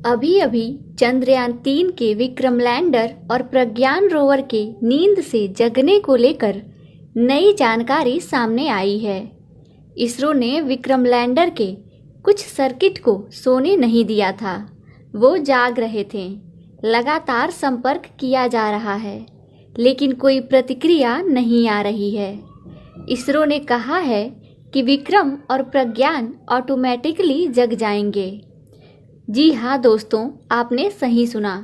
अभी अभी चंद्रयान-3 के विक्रम लैंडर और प्रज्ञान रोवर के नींद से जगने को लेकर नई जानकारी सामने आई है। इसरो ने विक्रम लैंडर के कुछ सर्किट को सोने नहीं दिया था, वो जाग रहे थे। लगातार संपर्क किया जा रहा है, लेकिन कोई प्रतिक्रिया नहीं आ रही है। इसरो ने कहा है कि विक्रम और प्रज्ञान ऑटोमेटिकली जग जाएंगे। जी हाँ दोस्तों, आपने सही सुना।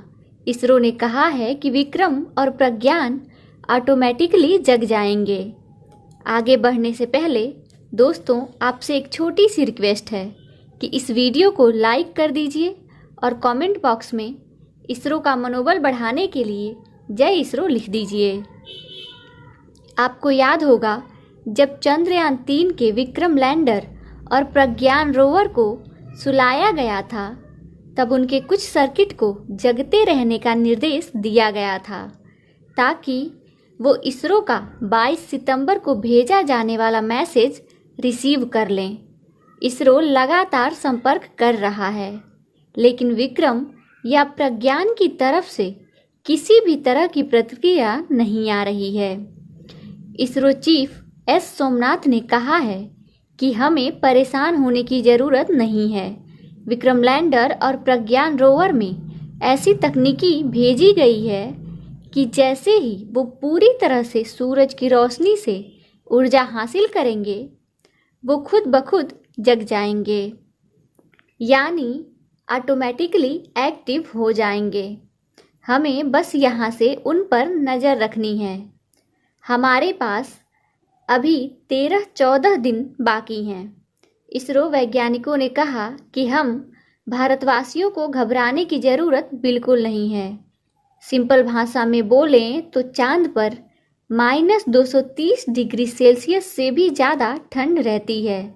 इसरो ने कहा है कि विक्रम और प्रज्ञान ऑटोमेटिकली जग जाएंगे। आगे बढ़ने से पहले दोस्तों, आपसे एक छोटी सी रिक्वेस्ट है कि इस वीडियो को लाइक कर दीजिए और कमेंट बॉक्स में इसरो का मनोबल बढ़ाने के लिए जय इसरो लिख दीजिए। आपको याद होगा, जब चंद्रयान-3 के विक्रम लैंडर और प्रज्ञान रोवर को सुलाया गया था, तब उनके कुछ सर्किट को जगते रहने का निर्देश दिया गया था, ताकि वो इसरो का 22 सितंबर को भेजा जाने वाला मैसेज रिसीव कर लें। इसरो लगातार संपर्क कर रहा है, लेकिन विक्रम या प्रज्ञान की तरफ से किसी भी तरह की प्रतिक्रिया नहीं आ रही है। इसरो चीफ एस सोमनाथ ने कहा है कि हमें परेशान होने की ज़रूरत नहीं है। विक्रम लैंडर और प्रज्ञान रोवर में ऐसी तकनीकी भेजी गई है कि जैसे ही वो पूरी तरह से सूरज की रोशनी से ऊर्जा हासिल करेंगे, वो खुद ब खुद जग जाएंगे, यानी ऑटोमेटिकली एक्टिव हो जाएंगे। हमें बस यहाँ से उन पर नज़र रखनी है। हमारे पास अभी 13-14 दिन बाकी हैं। इसरो वैज्ञानिकों ने कहा कि हम भारतवासियों को घबराने की ज़रूरत बिल्कुल नहीं है। सिंपल भाषा में बोलें तो चांद पर -230 डिग्री सेल्सियस से भी ज़्यादा ठंड रहती है,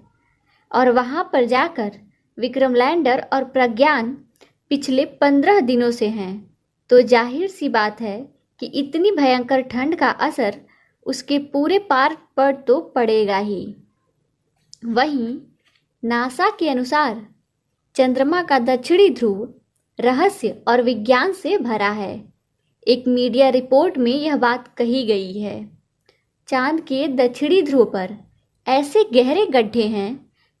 और वहाँ पर जाकर विक्रम लैंडर और प्रज्ञान पिछले 15 दिनों से हैं। तो जाहिर सी बात है कि इतनी भयंकर ठंड का असर उसके पूरे पार्ट पर तो पड़ेगा ही। वहीं नासा के अनुसार चंद्रमा का दक्षिणी ध्रुव रहस्य और विज्ञान से भरा है। एक मीडिया रिपोर्ट में यह बात कही गई है। चांद के दक्षिणी ध्रुव पर ऐसे गहरे गड्ढे हैं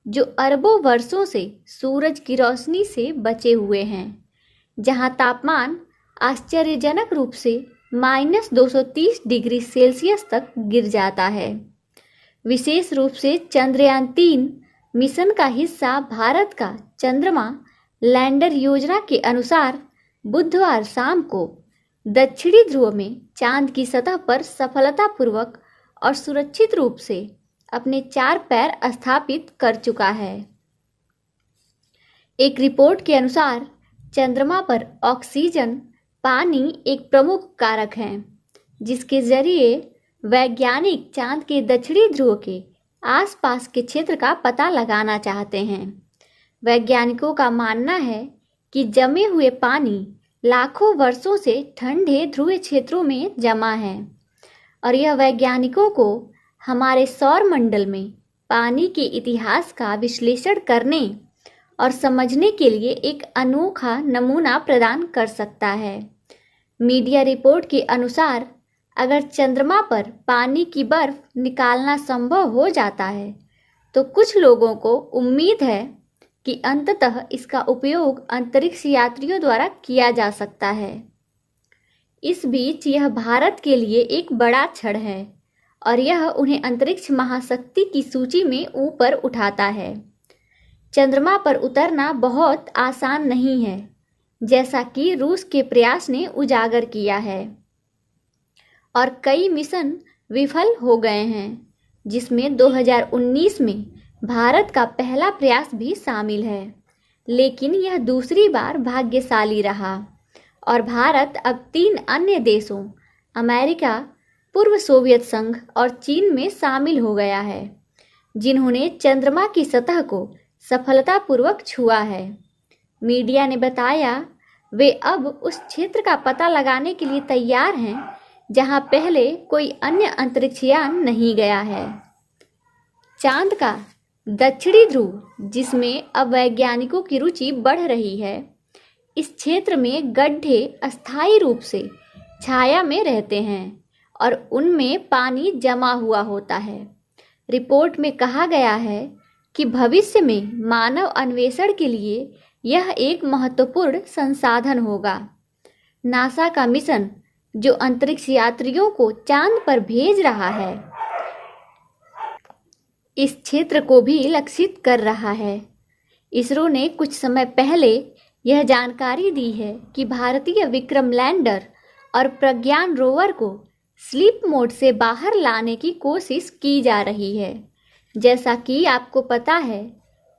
जो अरबों वर्षों से सूरज की रोशनी से बचे हुए हैं, जहां तापमान आश्चर्यजनक रूप से -230 डिग्री सेल्सियस तक गिर जाता है। विशेष रूप से चंद्रयान-3 मिशन का हिस्सा भारत का चंद्रमा लैंडर योजना के अनुसार बुधवार शाम को दक्षिणी ध्रुव में चांद की सतह पर सफलतापूर्वक और सुरक्षित रूप से अपने 4 पैर स्थापित कर चुका है। एक रिपोर्ट के अनुसार चंद्रमा पर ऑक्सीजन, पानी एक प्रमुख कारक है, जिसके जरिए वैज्ञानिक चांद के दक्षिणी ध्रुव के आसपास के क्षेत्र का पता लगाना चाहते हैं। वैज्ञानिकों का मानना है कि जमे हुए पानी लाखों वर्षों से ठंडे ध्रुवीय क्षेत्रों में जमा है, और यह वैज्ञानिकों को हमारे सौर मंडल में पानी के इतिहास का विश्लेषण करने और समझने के लिए एक अनोखा नमूना प्रदान कर सकता है। मीडिया रिपोर्ट के अनुसार अगर चंद्रमा पर पानी की बर्फ निकालना संभव हो जाता है, तो कुछ लोगों को उम्मीद है कि अंततः इसका उपयोग अंतरिक्ष यात्रियों द्वारा किया जा सकता है। इस बीच यह भारत के लिए एक बड़ा क्षण है, और यह उन्हें अंतरिक्ष महाशक्ति की सूची में ऊपर उठाता है। चंद्रमा पर उतरना बहुत आसान नहीं है, जैसा कि रूस के प्रयास ने उजागर किया है, और कई मिशन विफल हो गए हैं, जिसमें 2019 में भारत का पहला प्रयास भी शामिल है। लेकिन यह दूसरी बार भाग्यशाली रहा, और भारत अब 3 अन्य देशों अमेरिका, पूर्व सोवियत संघ और चीन में शामिल हो गया है, जिन्होंने चंद्रमा की सतह को सफलतापूर्वक छुआ है। मीडिया ने बताया वे अब उस क्षेत्र का पता लगाने के लिए तैयार हैं जहां पहले कोई अन्य अंतरिक्ष यान नहीं गया है। चांद का दक्षिणी ध्रुव, जिसमें अब वैज्ञानिकों की रुचि बढ़ रही है, इस क्षेत्र में गड्ढे अस्थायी रूप से छाया में रहते हैं और उनमें पानी जमा हुआ होता है। रिपोर्ट में कहा गया है कि भविष्य में मानव अन्वेषण के लिए यह एक महत्वपूर्ण संसाधन होगा। नासा का मिशन जो अंतरिक्ष यात्रियों को चांद पर भेज रहा है, इस क्षेत्र को भी लक्षित कर रहा है। इसरो ने कुछ समय पहले यह जानकारी दी है कि भारतीय विक्रम लैंडर और प्रज्ञान रोवर को स्लीप मोड से बाहर लाने की कोशिश की जा रही है। जैसा कि आपको पता है,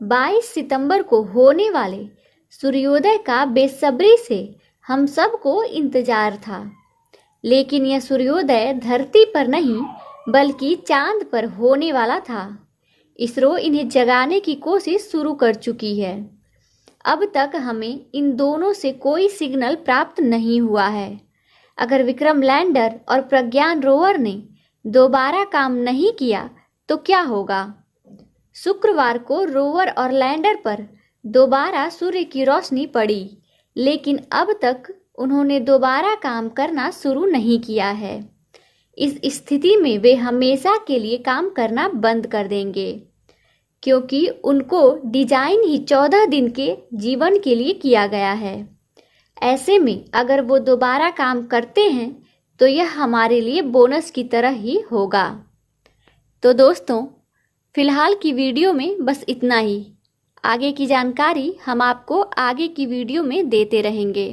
22 सितंबर को होने वाले सूर्योदय का बेसब्री से हम सबको इंतजार था, लेकिन यह सूर्योदय धरती पर नहीं बल्कि चांद पर होने वाला था। इसरो इन्हें जगाने की कोशिश शुरू कर चुकी है। अब तक हमें इन दोनों से कोई सिग्नल प्राप्त नहीं हुआ है। अगर विक्रम लैंडर और प्रज्ञान रोवर ने दोबारा काम नहीं किया तो क्या होगा? शुक्रवार को रोवर और लैंडर पर दोबारा सूर्य की रोशनी पड़ी, लेकिन अब तक उन्होंने दोबारा काम करना शुरू नहीं किया है। इस स्थिति में वे हमेशा के लिए काम करना बंद कर देंगे, क्योंकि उनको डिजाइन ही 14 दिन के जीवन के लिए किया गया है। ऐसे में अगर वो दोबारा काम करते हैं तो यह हमारे लिए बोनस की तरह ही होगा। तो दोस्तों, फिलहाल की वीडियो में बस इतना ही। आगे की जानकारी हम आपको आगे की वीडियो में देते रहेंगे।